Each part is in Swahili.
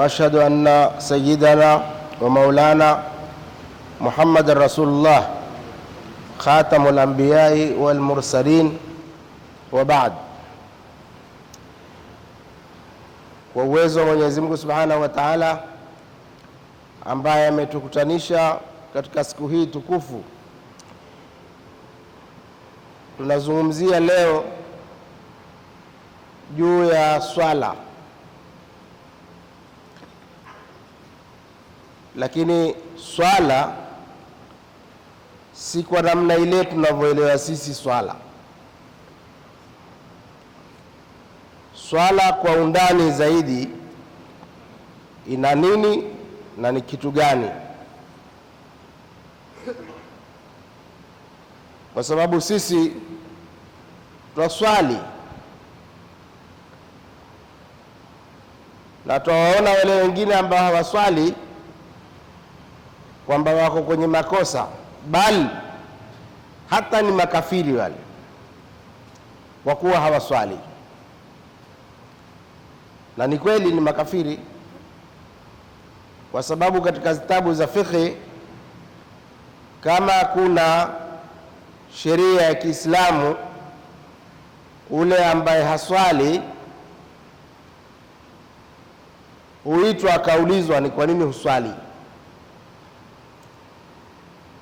وأشهد أن سيدنا ومولانا محمد رسول الله خاتم الأنبياء والمرسلين وبعد. Kwa uwezo wa Mwenyezi Mungu Subhanahu wa Ta'ala ambaye ametukutanisha katika siku hii tukufu, tunazungumzia leo juu ya swala, lakini swala si kwa namna ile tunavyoelewa sisi swala. Swala kwa undani zaidi ina nini na ni kitu gani? Kwa sababu sisi twaswali na twawaona wale wengine ambao hawaswali kwamba wako kwenye makosa, bali hata ni makafiri wale kwa kuwa hawaswali. Na ni kweli ni makafiri, kwa sababu katika zitabu za fiqh, kama kuna sheria ya Kiislamu, ule ambaye haswali huitwa akaulizwa ni kwa nini huswali.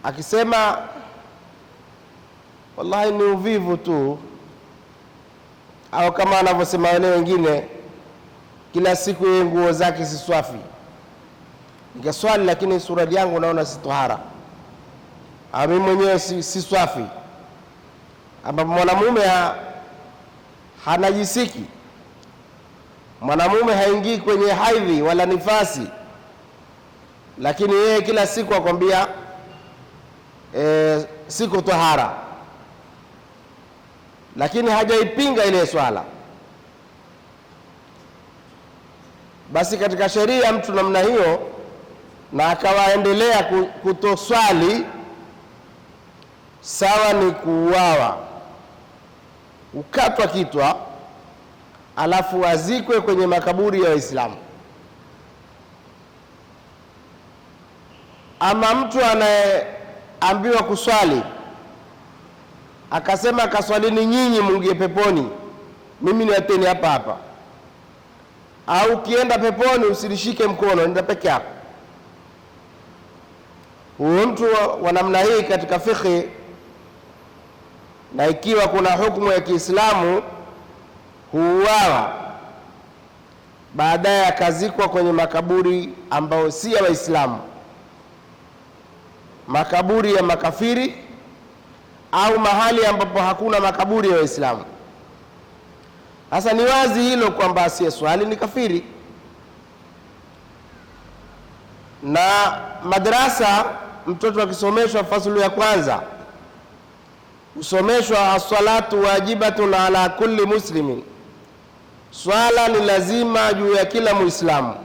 Akisema wallahi ni uvivu tu, au kama anavyosema wale wengine, kila siku yeye nguo zake si swafi, nikaswali lakini sura yangu naona si tahara, mimi mwenyewe si swafi. Ambapo mwanamume hanajisiki, mwanamume haingii kwenye haidhi wala nifasi, lakini yeye kila siku akwambia siko tahara, lakini hajaipinga ile swala. Basi katika sheria mtu namna hiyo na akawaendelea kutoswali, sawa ni kuuawa, ukatwa kitwa, alafu azikwe kwenye makaburi ya Waislamu. Ama mtu anayeambiwa kuswali akasema kaswalini nyinyi mungie peponi, mimi niwateni hapa hapa, au ukienda peponi usilishike mkono, nenda peke yako. Huyo mtu wa namna hii katika fiqh, na ikiwa kuna hukumu ya Kiislamu, huuawa, baadaye akazikwa kwenye makaburi ambayo si ya Waislamu, makaburi ya makafiri, au mahali ambapo hakuna makaburi ya Waislamu. Sasa ni wazi hilo kwamba asiyeswali ni kafiri. Na madrasa, mtoto akisomeshwa fasulu ya kwanza, usomeshwa as-salatu wajibatun ala kulli muslimin, swala ni lazima juu ya kila Muislamu.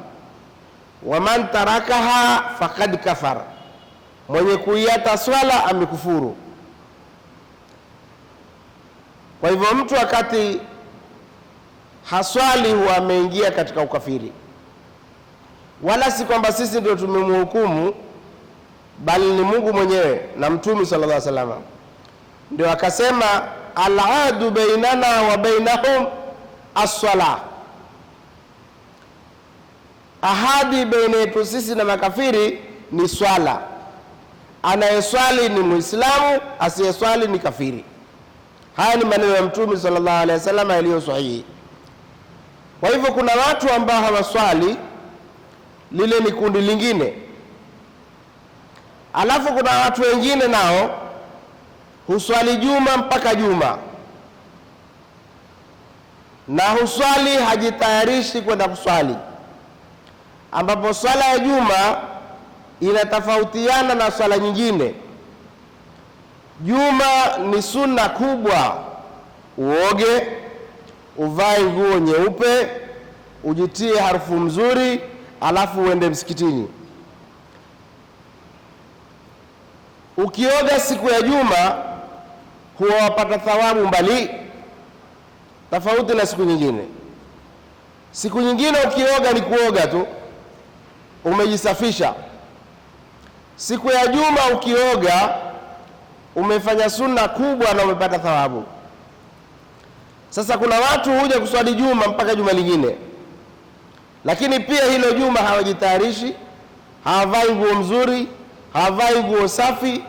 Wa man tarakaha faqad kafara, mwenye kuiata swala amekufuru. Kwa hivyo mtu wakati haswali huwa ameingia katika ukafiri, wala si kwamba sisi ndio tumemhukumu, bali ni Mungu mwenyewe na Mtume sallallahu alaihi wasallam ndio akasema al-adu bainana wa bainahum as-salah, ahadi baina yetu sisi na makafiri ni swala. Anayeswali ni Muislamu, asiyeswali ni kafiri. Haya ni maneno ya Mtume sallallahu alaihi wasallam yaliyo sahihi. Kwa hivyo kuna watu ambao hawaswali, lile ni kundi lingine. Alafu kuna watu wengine nao huswali juma mpaka juma, na huswali hajitayarishi kwenda kuswali, ambapo swala ya juma inatofautiana na swala nyingine. Juma ni sunna kubwa, uoge, uvae nguo nyeupe, ujitie harufu mzuri, alafu uende msikitini. Ukioga siku ya juma huwa wapata thawabu mbali, tofauti na siku nyingine. Siku nyingine ukioga ni kuoga tu, umejisafisha. Siku ya juma ukioga umefanya sunna kubwa na umepata thawabu. Sasa kuna watu huja kuswali juma mpaka juma lingine, lakini pia hilo juma hawajitayarishi, hawavai nguo mzuri, hawavai nguo safi,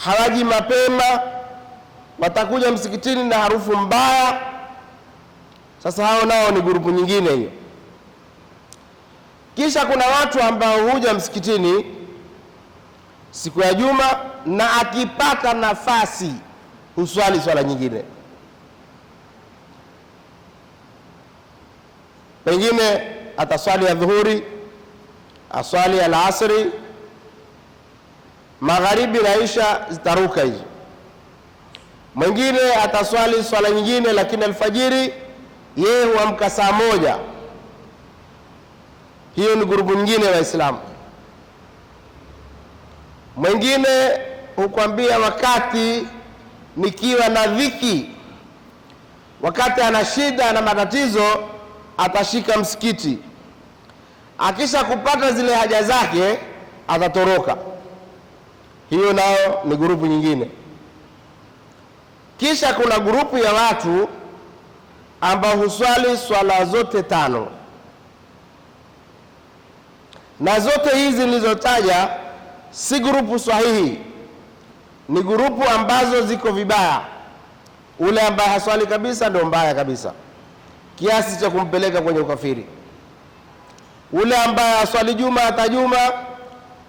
hawaji mapema, watakuja msikitini na harufu mbaya. Sasa hao nao ni grupu nyingine hiyo. Kisha kuna watu ambao huja msikitini siku ya juma na akipata nafasi huswali swala nyingine, pengine ataswali ya dhuhuri, aswali ya alasri, magharibi na isha zitaruka hizo. Mwingine ataswali swala nyingine, lakini alfajiri yeye huamka saa moja. Hiyo ni grupu nyingine ya Waislamu. Mwingine hukwambia wakati nikiwa na dhiki, wakati ana shida na matatizo, atashika msikiti, akisha kupata zile haja zake atatoroka. Hiyo nao ni grupu nyingine. Kisha kuna grupu ya watu ambao huswali swala zote tano, na zote hizi nilizotaja si grupu sahihi, ni grupu ambazo ziko vibaya. Ule ambaye haswali kabisa ndio mbaya kabisa, kiasi cha kumpeleka kwenye ukafiri. Ule ambaye haswali juma hata juma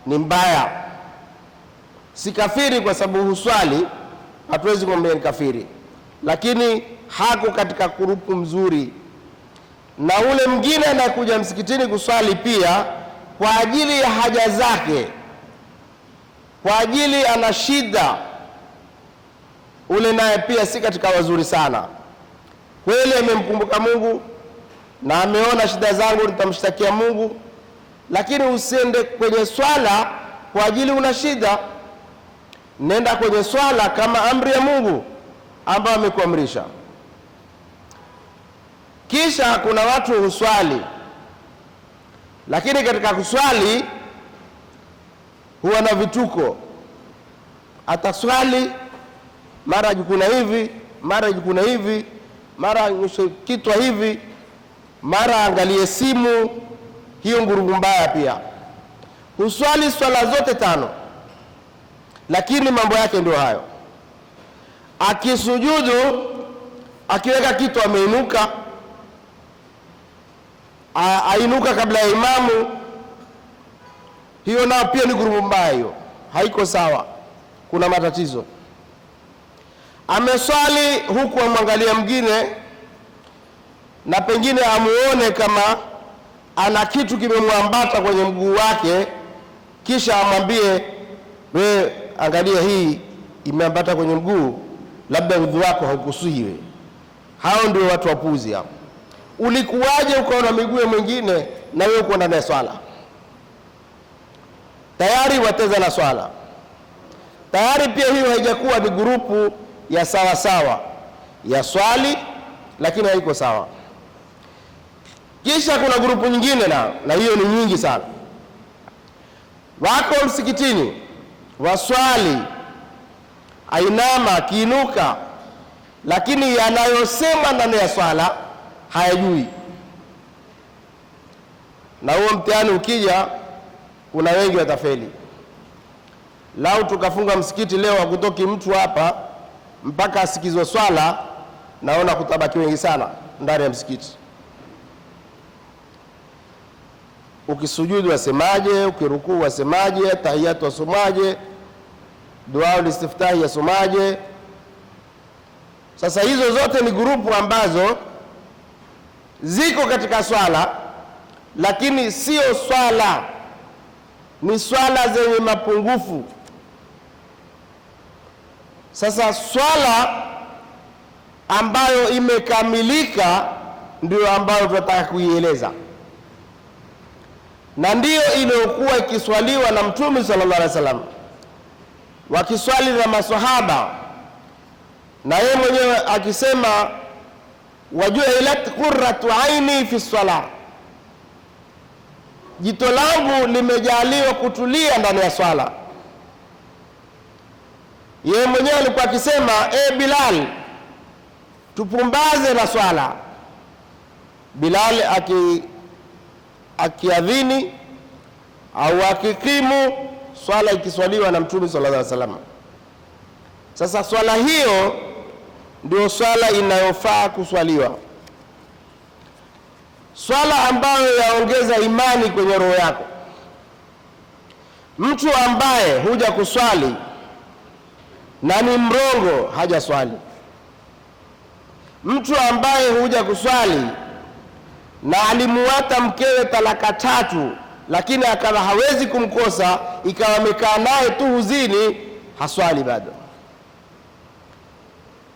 ni mbaya, si kafiri kwa sababu huswali, hatuwezi kumwambia ni kafiri, lakini hako katika grupu mzuri. Na ule mwingine anakuja msikitini kuswali pia kwa ajili ya haja zake, kwa ajili ana shida, ule naye pia si katika wazuri sana. Kweli amemkumbuka Mungu na ameona shida zangu nitamshtakia Mungu, lakini usiende kwenye swala kwa ajili una shida. Nenda kwenye swala kama amri ya Mungu ambayo amekuamrisha. Kisha kuna watu huswali, lakini katika kuswali huwa na vituko. Ataswali mara jikuna hivi, mara jikuna hivi, mara kitwa hivi, mara angalie simu. Hiyo ngurugu mbaya pia. Huswali swala zote tano, lakini mambo yake ndio hayo. Akisujudu, akiweka kitu ameinuka, ainuka kabla ya imamu. Hiyo nao pia ni grupu mbaya, hiyo haiko sawa, kuna matatizo. Ameswali huku amwangalia mwingine na pengine amuone kama ana kitu kimemwambata kwenye mguu wake, kisha amwambie we angalia hii imeambata kwenye mguu, labda udhu wako haukusihi. Hao ndio watu wapuzi hao. Ulikuwaje ukaona miguu mwingine na wewe uko ndani ya swala? Tayari wateza na swala. Tayari pia hiyo haijakuwa ni grupu ya sawa sawa ya swali, lakini haiko sawa. Kisha kuna grupu nyingine na hiyo ni nyingi sana. Wako msikitini, waswali, ainama, kiinuka, lakini yanayosema ndani ya swala hayajui. Na huo mtihani ukija, kuna wengi watafeli. Lau tukafunga msikiti leo hakutoki mtu hapa mpaka asikizwe swala, naona kutabaki wengi sana ndani ya msikiti. Ukisujudu wasemaje, ukirukuu wasemaje, tahiyatu wasomaje, dua ulistiftahi yasomaje. Sasa hizo zote ni grupu ambazo ziko katika swala, lakini sio swala, ni swala zenye mapungufu. Sasa swala ambayo imekamilika ndio ambayo tunataka kuieleza, na ndiyo iliyokuwa ikiswaliwa na Mtume sallallahu alaihi wasallam, wakiswali na maswahaba, na yeye mwenyewe akisema wajuilat qurratu aini fi salah, jito langu limejaliwa kutulia ndani ya swala. Yeye mwenyewe alikuwa akisema, Bilal, tupumbaze na swala. Bilal akiadhini au akikimu, swala ikiswaliwa na Mtume sallallahu alaihi wasallam. Sasa swala hiyo ndio swala inayofaa kuswaliwa, swala ambayo yaongeza imani kwenye roho yako. Mtu ambaye huja kuswali na ni mrongo haja swali. Mtu ambaye huja kuswali na alimuata mkewe talaka 3, lakini akawa hawezi kumkosa, ikawa amekaa naye tu huzini, haswali bado.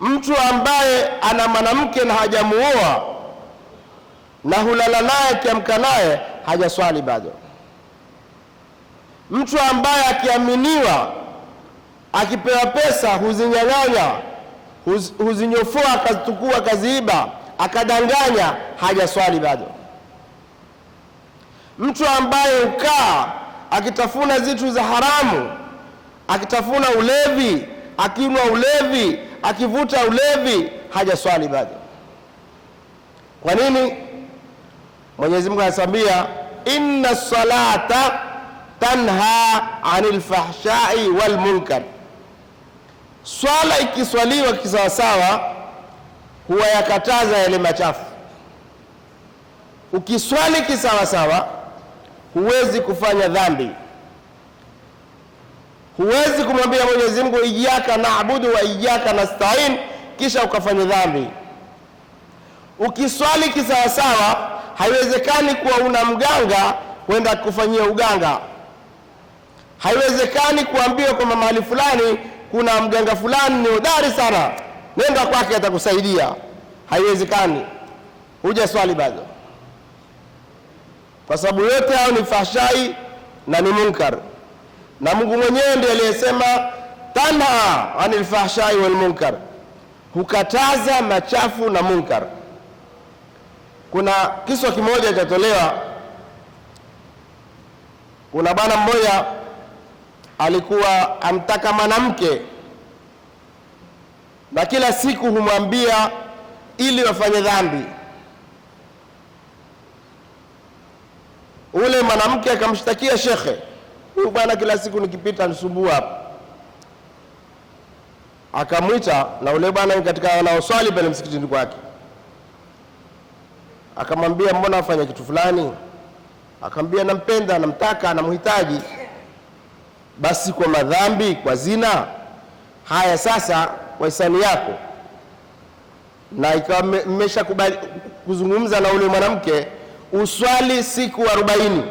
Mtu ambaye ana mwanamke na hajamuoa na hulala naye kiamka naye, hajaswali bado. Mtu ambaye akiaminiwa, akipewa pesa huzinyang'anya, huzinyofoa, akazitukua, akaziiba, akadanganya, hajaswali bado. Mtu ambaye ukaa akitafuna zitu za haramu, akitafuna ulevi, akinywa ulevi, akivuta ulevi, hajaswali bado. Kwa nini? Mwenyezi Mungu anasambia, inna salata tanha anil fahshai wal munkar. Swala ikiswaliwa kisawasawa huwa yakataza yale machafu. Ukiswali kisawasawa huwezi kufanya dhambi. Huwezi kumwambia Mwenyezi Mungu iyyaka na'budu wa iyyaka nasta'in kisha ukafanya dhambi. Ukiswali kisawasawa, haiwezekani kuwa una mganga kwenda kufanyia uganga. Haiwezekani kuambiwa kwamba mahali fulani kuna mganga fulani ni hodari sana, nenda kwake atakusaidia. Haiwezekani, huja swali bado, kwa sababu yote hao ni fahshai na ni munkar. Na Mungu mwenyewe ndiye aliyesema tanha anil fahshai wal munkar, hukataza machafu na munkar. Kuna kisa kimoja chatolewa. Kuna bwana mmoja alikuwa amtaka mwanamke, na kila siku humwambia ili wafanye dhambi. Ule mwanamke akamshtakia shekhe, huyu bwana kila siku nikipita nisumbua hapa. Akamwita, na ule bwana katika wanaoswali pale msikitini kwake. Akamwambia, mbona afanya kitu fulani? Akamwambia, nampenda, namtaka, namhitaji. Basi kwa madhambi, kwa zina, haya sasa kwa hisani yako. Na ikawa mmeshakubali kuzungumza na ule mwanamke, uswali siku 40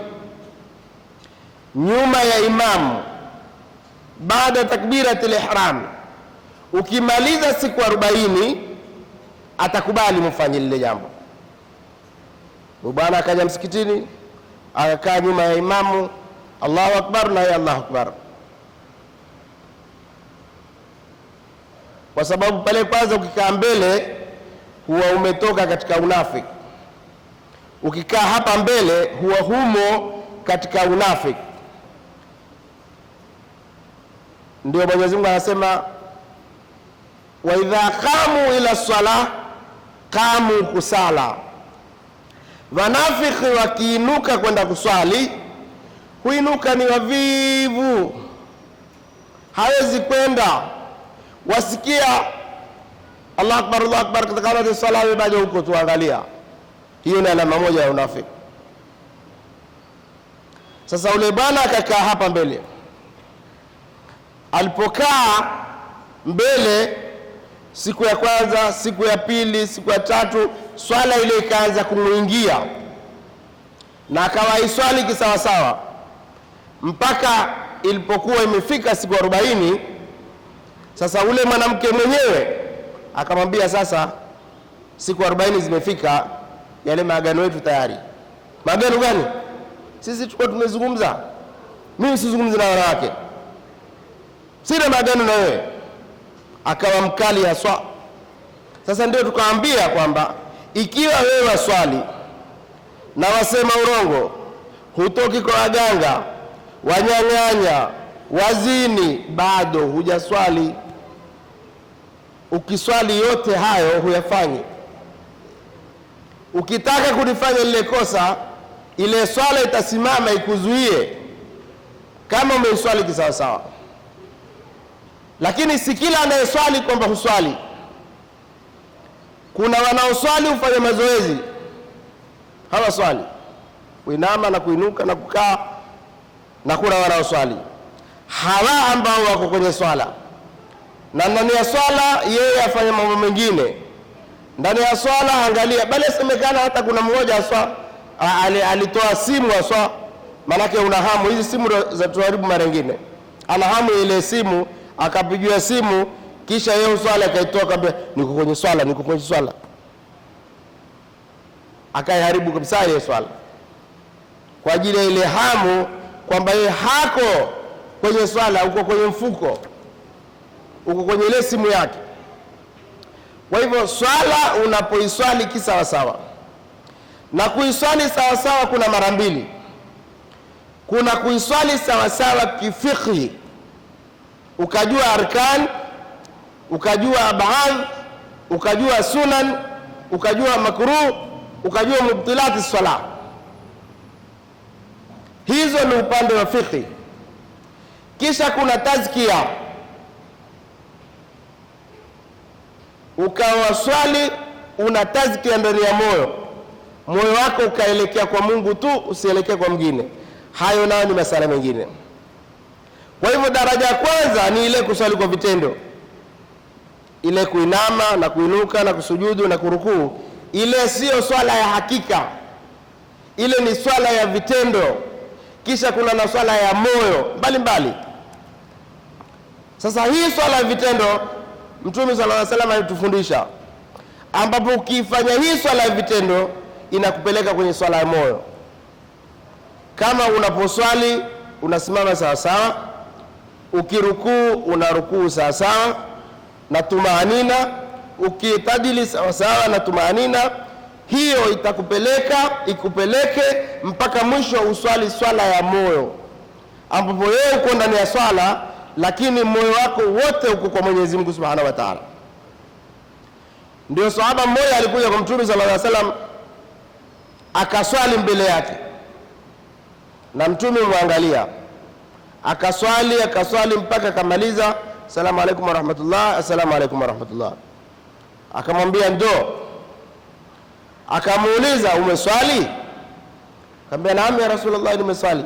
nyuma ya imamu baada takbiratul ihram. Ukimaliza siku 40 atakubali mfanye lile jambo. Bwana akaja msikitini, akakaa nyuma ya imamu, Allahu akbar na ya Allahu akbar. Kwa sababu pale kwanza ukikaa mbele huwa umetoka katika unafiki. Ukikaa hapa mbele huwa humo katika unafiki. Ndio Mwenyezi Mungu anasema, wa idha qamu ila salah qamu kusala. Wanafiki wakiinuka kwenda kuswali, huinuka ni wavivu, hawezi kwenda. Wasikia Allahu akbar, Allahu akbar, katika swala baada huko tuangalia. Hiyo ni alama moja ya unafiki. Sasa ule bwana akakaa hapa mbele. Alipokaa mbele siku ya kwanza, siku ya pili, siku ya tatu, swala ile ikaanza kumuingia na akawa iswali kisawasawa, mpaka ilipokuwa imefika siku 40. Sasa ule mwanamke mwenyewe akamwambia, sasa siku 40 zimefika, yale maagano yetu tayari. Maagano gani? Sisi tulikuwa tumezungumza, mimi sizungumzi na wanawake, sina maagano na wewe. Akawa mkali haswa. Sasa ndio tukaambia kwamba ikiwa wewe waswali na wasema urongo, hutoki kwa waganga, wanyang'anya, wazini, bado hujaswali. Ukiswali yote hayo huyafanyi. Ukitaka kulifanya lile kosa, ile swala itasimama ikuzuie kama umeiswali kisawasawa. Lakini si kila anayeswali kwamba huswali. Kuna wanaoswali hufanya mazoezi, hawa swali kuinama na kuinuka na kukaa, na kuna wanaoswali hawa ambao wako kwenye swala, na ndani ya swala yeye afanya mambo mengine. Ndani ya swala angalia, bali semekana hata kuna mmoja aswa alitoa simu aswa, manake una hamu hizi simu za tuharibu mara nyingine, ana hamu ile simu, akapigiwa simu, kisha yeye swala akaitoa, akamwambia niko kwenye swala, niko kwenye swala, akaiharibu kabisa ile swala kwa ajili ya ile hamu kwamba yeye hako kwenye swala, uko kwenye mfuko, uko kwenye ile simu yake. Kwa hivyo swala unapoiswali kisawasawa, na kuiswali sawasawa kuna mara mbili. Kuna kuiswali sawasawa kifikhi, ukajua arkan, ukajua abad, ukajua sunan, ukajua makruh, ukajua mubtilati salah. Hizo ni upande wa fikhi. Kisha kuna tazkia, ukawaswali una tazkia ndani ya moyo, moyo wako ukaelekea kwa Mungu tu, usielekea kwa mwingine. Hayo nayo ni masala mengine. Kwa hivyo daraja ya kwanza ni ile kuswali kwa vitendo, ile kuinama na kuinuka na kusujudu na kurukuu. Ile sio swala ya hakika, ile ni swala ya vitendo. Kisha kuna na swala ya moyo mbalimbali. Sasa hii swala ya vitendo Mtume sallallahu alaihi wasallam alitufundisha, ambapo ukifanya hii swala ya vitendo inakupeleka kwenye swala ya moyo. Kama unaposwali unasimama sawa sawa, ukirukuu unarukuu sawa sawa na tumaanina, ukitadili sawa sawa na tumaanina, hiyo ikupeleke mpaka mwisho uswali swala ya moyo, ambapo wewe uko ndani ya swala lakini moyo wako wote uko kwa Mwenyezi Mungu Subhanahu wa Ta'ala. Ndio sahaba mmoja alikuja kwa Mtume sallallahu alaihi wasallam akaswali mbele yake, na Mtume muangalia, akaswali mpaka kamaliza, assalamu alaykum wa rahmatullah, assalamu alaykum wa rahmatullah. Akamwambia ndo, akamuuliza umeswali? Akamwambia naam ya Rasulullah, nimeswali.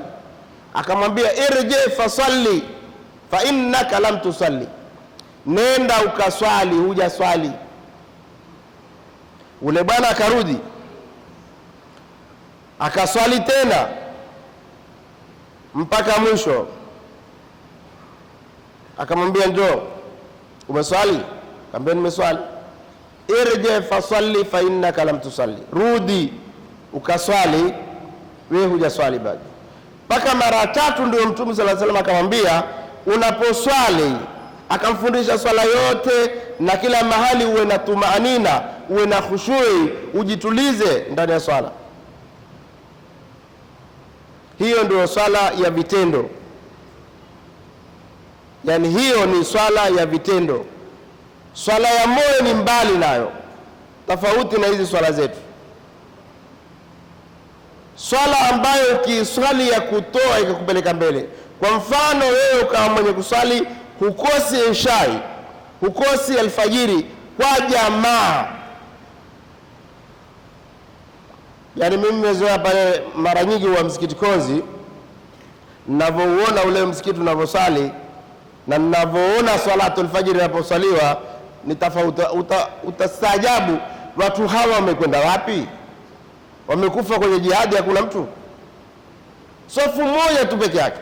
Akamwambia irji fasalli fa innaka lam tusalli, nenda ukaswali, hujaswali. Ule bwana akarudi akaswali tena mpaka mwisho. Akamwambia njoo, umeswali? Akamwambia nimeswali. Irji fasalli fa innaka lam tusalli, rudi ukaswali, wewe hujaswali bado. Mpaka mara 3 ndio Mtume sallallahu alaihi wasallam akamwambia unaposwali, akamfundisha swala yote na kila mahali uwe na tumaanina, uwe na khushui, ujitulize ndani ya swala. Hiyo ndio swala ya vitendo, yani hiyo ni swala ya vitendo. Swala ya moyo ni mbali nayo, tofauti na hizi swala zetu. Swala ambayo ukiswali ya kutoa ikakupeleka mbele. Kwa mfano wewe ukawa mwenye kuswali, hukosi ishai, hukosi alfajiri kwa jamaa. Yani mimi nimezoea pale mara nyingi wa msikiti Konzi, ninavyoona ule msikiti unavyosali na ninavyoona salatul fajr inaposaliwa ni tofauti. Utastaajabu watu hawa wamekwenda wapi? Wamekufa kwenye jihadi, hakuna mtu, sofu moja tu peke yake.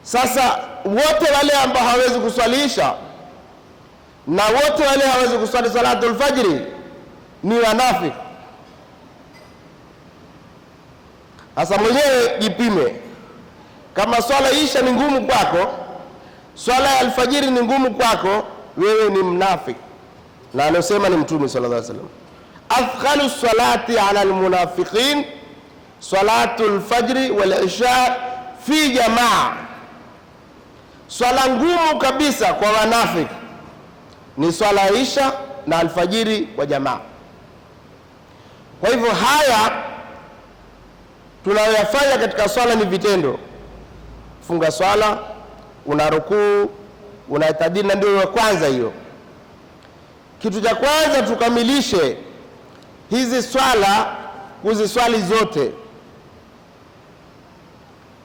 Sasa wote wale ambao hawezi kuswalisha na wote wale hawezi kuswali salatul fajri ni wanafiki. Sasa mwenyewe jipime, kama swala isha ni ngumu kwako, swala ya alfajiri ni ngumu kwako, wewe ni mnafiki. Na alosema ni Mtume sallallahu alaihi wasallam, afqalu salati ala almunafiqin salatul fajri wal isha fi jamaa. Swala ngumu kabisa kwa wanafiki ni swala ya isha na alfajiri kwa jamaa. Kwa hivyo haya tunayoyafanya katika swala ni vitendo. Funga swala, una rukuu, una tadili, na ndio ya kwanza hiyo. Kitu cha kwanza tukamilishe hizi swala, kuziswali zote.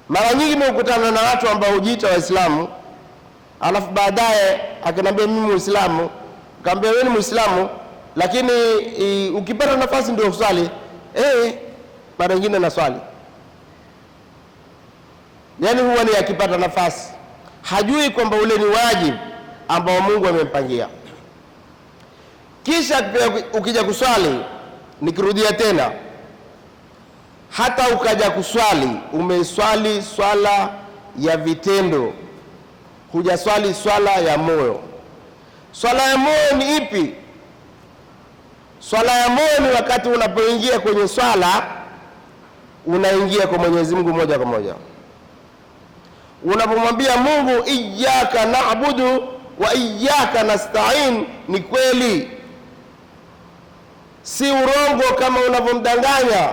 Mara nyingi nimekutana na watu ambao hujiita Waislamu, alafu baadaye akanambia mimi Muislamu, kaambia wewe ni Muislamu lakini ukipata nafasi ndio uswali. Mara nyingine na swali. Yaani huwa ni akipata nafasi. Hajui kwamba ule ni wajibu ambao Mungu amempangia. Kisha ukija kuswali, nikirudia tena, hata ukaja kuswali, umeswali swala ya vitendo, hujaswali swala ya moyo. Swala ya moyo ni ipi? Swala ya moyo ni wakati unapoingia kwenye swala, unaingia kwa Mwenyezi Mungu moja kwa moja. Unapomwambia Mungu iyyaka na'budu wa iyyaka nasta'in, ni kweli, si urongo kama unavyomdanganya.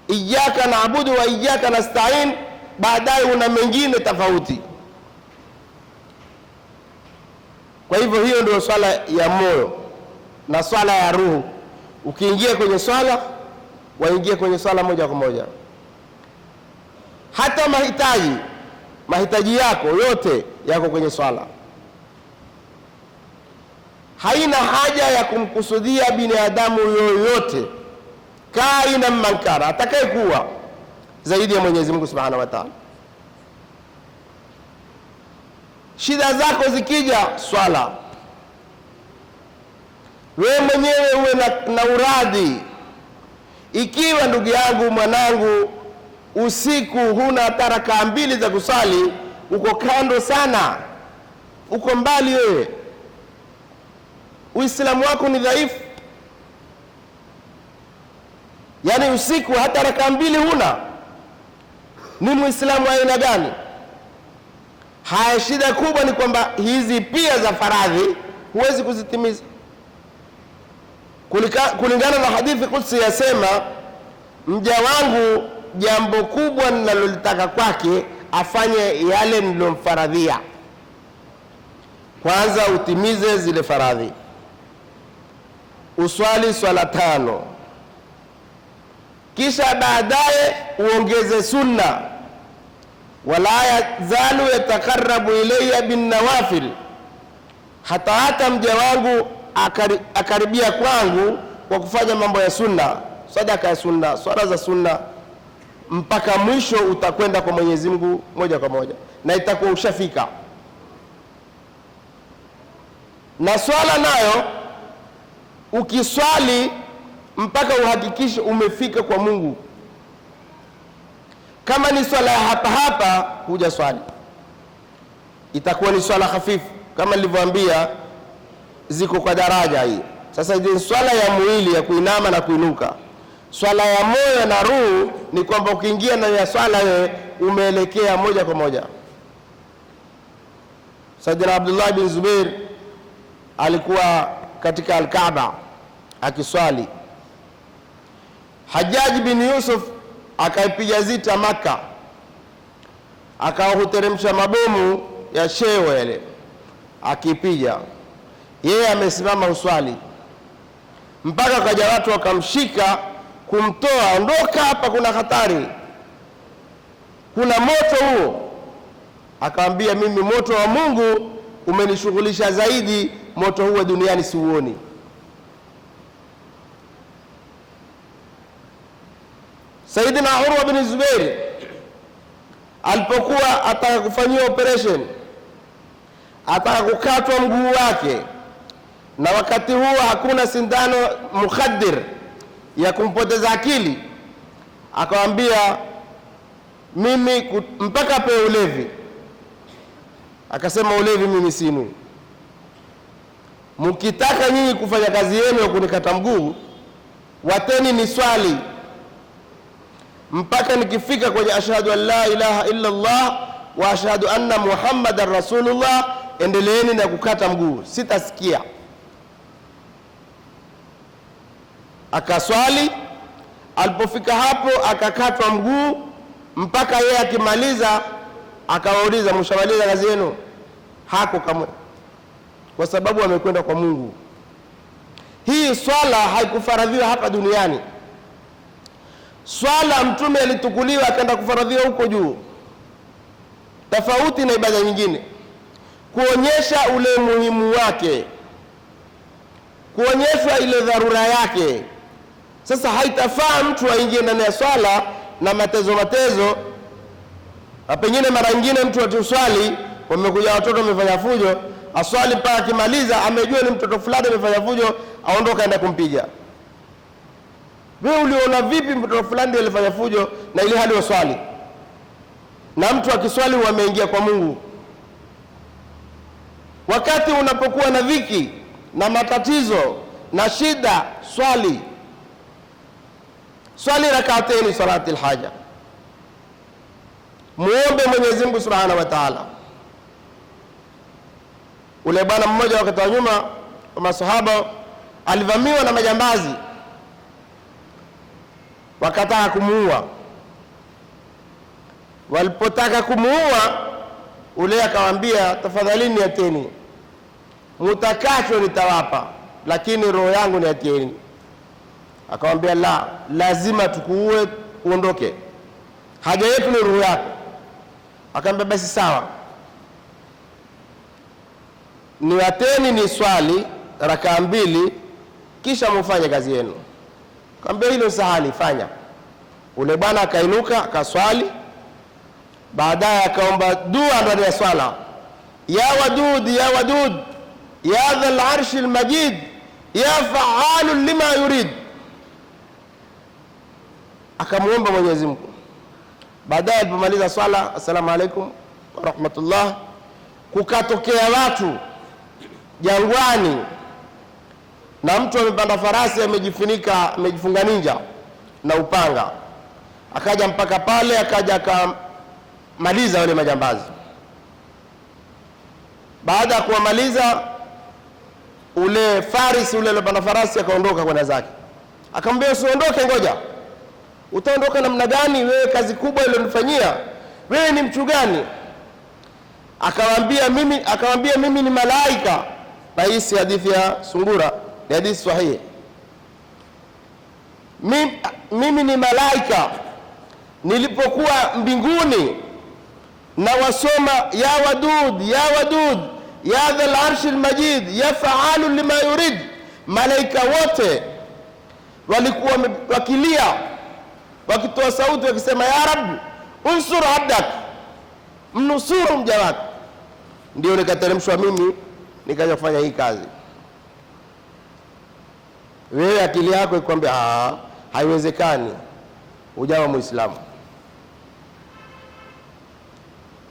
Iyyaka na'budu wa iyyaka nasta'in, baadaye una mengine tofauti. Kwa hivyo hiyo ndio swala ya moyo na swala ya roho. Ukiingia kwenye swala, waingia kwenye swala moja kwa moja. Hata mahitaji yako yote yako kwenye swala. Haina haja ya kumkusudia binadamu yoyote, kaina mankara, atakayekuwa, zaidi ya Mwenyezi Mungu Subhanahu wa Ta'ala. Shida zako zikija, swala. Wewe mwenyewe uwe na uradhi. Ikiwa ndugu yangu, mwanangu, usiku huna taraka mbili za kusali, uko kando sana, uko mbali wewe, Uislamu wako ni dhaifu. Yaani usiku hata raka mbili huna, ni Muislamu wa aina gani? Haya, shida kubwa ni kwamba hizi pia za faradhi huwezi kuzitimiza. Kulingana na hadithi Qudsi yasema, mja wangu jambo kubwa ninalolitaka kwake afanye yale nilomfaradhia. Kwanza utimize zile faradhi, uswali swala 5, kisha baadaye uongeze sunna. Wala yazalu yatakarrabu ilayya bin nawafil, hata mja wangu akaribia kwangu kwa kufanya mambo ya sunna, sadaka ya sunna, swala za sunna, mpaka mwisho utakwenda kwa Mwenyezi Mungu moja kwa moja na itakuwa ushafika. Na swala nayo ukiswali mpaka uhakikishe umefika kwa Mungu. Kama ni swala ya hapa huja swali, itakuwa ni swala hafifu. Kama nilivyoambia, ziko kwa daraja hii. Sasa ni swala ya mwili ya kuinama na kuinuka. Swala ya moyo na roho ni kwamba ukiingia ndani ya swala wewe umeelekea moja kwa moja. Sayyidina Abdullah bin Zubair alikuwa katika Al-Kaaba akiswali. Hajjaj bin Yusuf akaipiga zita Maka, akawahuteremsha mabomu ya shewe yale, akipiga yeye amesimama uswali, mpaka kaja watu wakamshika kumtoa, ondoka hapa, kuna hatari, kuna moto huo. Akaambia, mimi moto wa Mungu umenishughulisha zaidi, moto huo duniani siuoni. Sayyidina Urwa bin Zubair alipokuwa ataka kufanyia operation, ataka kukatwa mguu wake, na wakati huo hakuna sindano mukhadir ya kumpoteza akili, akamwambia, mimi mpaka pe ulevi. Akasema, ulevi mimi sinu, mkitaka nyinyi kufanya kazi yenu ya kunikata mguu, wateni ni swali, mpaka nikifika kwenye ashhadu an la ilaha illa Allah wa ashhadu anna Muhammadan Rasulullah, endeleeni na kukata mguu, sitasikia. Akaswali, alipofika hapo akakatwa mguu, mpaka yeye akimaliza akawauliza, mshamaliza kazi yenu? Hako kamwe, kwa sababu amekwenda kwa Mungu. Hii swala haikufaradhiwa hapa duniani. Swala Mtume alitukuliwa akaenda kufaradhiwa huko juu, tofauti na ibada nyingine, kuonyesha ule muhimu wake, kuonyesha ile dharura yake. Sasa haitafaa mtu aingie ndani ya swala na matezo, na pengine mara nyingine mtu atuswali, wamekuja watoto wamefanya fujo, aswali mpaka akimaliza amejua ni mtoto fulani amefanya fujo, aondoka aenda kumpiga. Wewe uliona vipi mtoto fulani alifanya fujo na ile hali waswali? Na mtu akiswali wameingia kwa Mungu. Wakati unapokuwa na dhiki na matatizo na shida, swali rak'atayn salati alhaja, muombe Mwenyezi Mungu Subhanahu wa Ta'ala. Ule bwana mmoja wakati wa nyuma wa masahaba alivamiwa na majambazi, wakataka kumuua. Walipotaka kumuua, ule akawaambia, tafadhalini niateni, mutakacho nitawapa, lakini roho yangu niatieni. Akamwambia, la, lazima tukuue uondoke, haja yetu ni roho yako. Akamwambia, basi sawa, niwateni ni swali rakaa 2 kisha mufanye kazi yenu. Akamwambia, hilo sahali, fanya. Ule bwana akainuka akaswali, baadaye akaomba dua ndani ya swala, ya wadud ya wadud ya dhal arshi almajid ya fa'alun lima yurid. Akamuomba Mwenyezi Mungu. Baadaye alipomaliza swala, assalamu alaikum wa rahmatullah, kukatokea watu jangwani na mtu amepanda farasi, amejifunga ninja na upanga, akaja mpaka pale, akaja akamaliza wale majambazi. Baada ya kuwamaliza, ule farisi ule aliyepanda farasi akaondoka kwenda zake. Akamwambia, usiondoke, ngoja. Utaondoka namna gani? Wewe kazi kubwa ile unifanyia, wewe ni mtu gani? Akamwambia, mimi ni malaika. Na hii si hadithi ya sungura, ni hadithi sahihi. Mimi ni malaika, nilipokuwa mbinguni na wasoma ya wadud ya wadud ya dhal arshi almajid ya fa'alu lima yurid, malaika wote walikuwa wakilia, wakitoa sauti wakisema, ya Rabbi unsur abdak, mnusuru mja wako. Ndio nikateremshwa mimi nikaja kufanya hii kazi. Wewe akili yako ikwambia haiwezekani, hujawa Muislamu.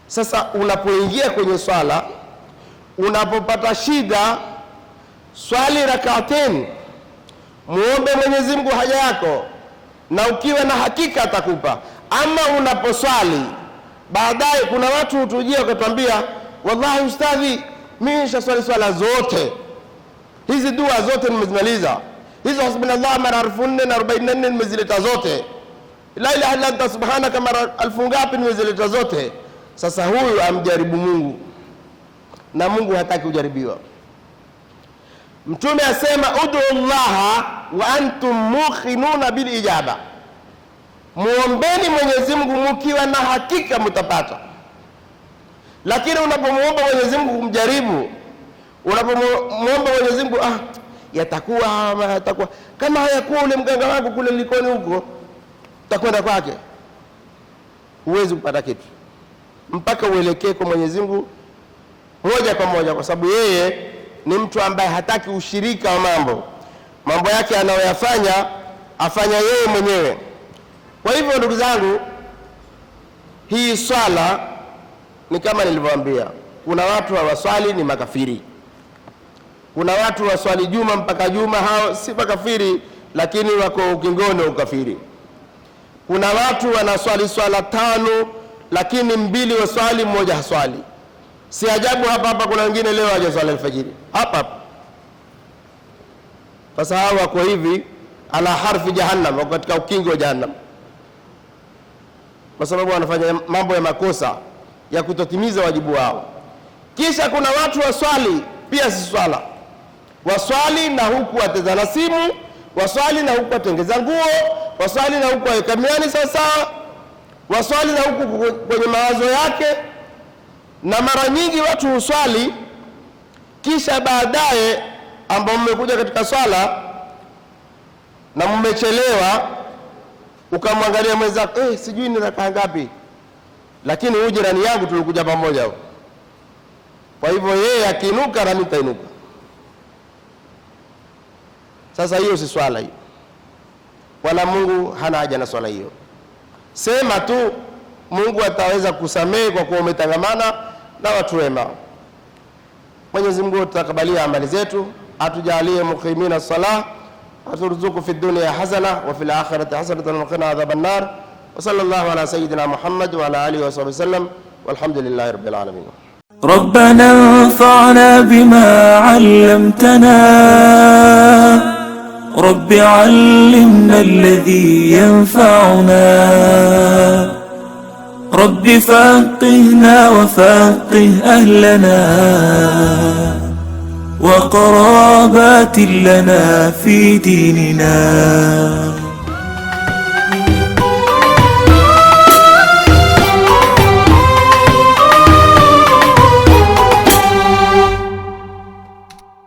Sasa unapoingia kwenye swala, unapopata shida, swali rak'atayn, muombe Mwenyezi Mungu haja yako, na ukiwa na hakika atakupa. Ama unaposwali baadaye, kuna watu hutujia wakatuambia, wallahi ustadhi, mimi nishaswali swala zote hizi, dua zote nimezimaliza, hizo hasbunallah mara 1444 nimezileta zote, la ilaha illa anta subhanaka mara 1000 ngapi nimezileta zote. Sasa huyu amjaribu Mungu, na Mungu hataki kujaribiwa. Mtume asema, ud'u Allah wa antum mukhinuna bil ijaba, muombeni Mwenyezi Mungu mkiwa na hakika mtapata. Lakini unapomuomba Mwenyezi Mungu kumjaribu, unapomuomba Mwenyezi Mungu, yatakuwa kama hayakuwa ule mganga wangu kule Likoni huko, utakwenda kwake, huwezi kupata kitu mpaka uelekee kwa Mwenyezi Mungu moja kwa moja, kwa sababu yeye ni mtu ambaye hataki ushirika wa mambo yake anayoyafanya afanya yeye mwenyewe. Kwa hivyo ndugu zangu, hii swala ni kama nilivyowaambia, kuna watu hawaswali ni makafiri, kuna watu waswali juma mpaka juma, hao si makafiri, lakini wako ukingoni wa ukafiri. Kuna watu wanaswali swala 5 lakini 2 waswali, 1 haswali. Si ajabu hapa kuna wengine leo hajaswali alfajiri hapa. Sasa hawa wako hivi ala harfi jahannam, wako katika ukingo wa jahannam, kwa sababu wanafanya mambo ya makosa ya kutotimiza wajibu wao. Kisha kuna watu waswali pia si swala, waswali na huku watazana simu, waswali na huku watengeza nguo, waswali na huku waweka miani sawasawa, waswali na huku kwenye mawazo yake. Na mara nyingi watu huswali kisha baadaye ambao mmekuja katika swala na mmechelewa, ukamwangalia mwenzako, sijui ni rakaa ngapi, lakini huyu jirani yangu tulikuja pamoja huko, kwa hivyo yeye akiinuka na mimi nitainuka. Sasa hiyo si swala hiyo, wala Mungu hana haja na swala hiyo. Sema tu Mungu ataweza kusamehe kwa kuwa umetangamana na watu wema. Mwenyezi Mungu atakabalia amali zetu, atujalie muqimina salah, aturuzuku fi dunya hasana wa fil akhirati hasanatan wa qina adhaban nar. Wa sallallahu ala sayyidina Muhammad wa ala alihi wa sahbihi sallam, walhamdulillahi rabbil alamin. ربنا انفعنا بما علمتنا، رب علمنا الذي ينفعنا، رب فقهنا وفقه أهلنا وقرابات لنا في ديننا.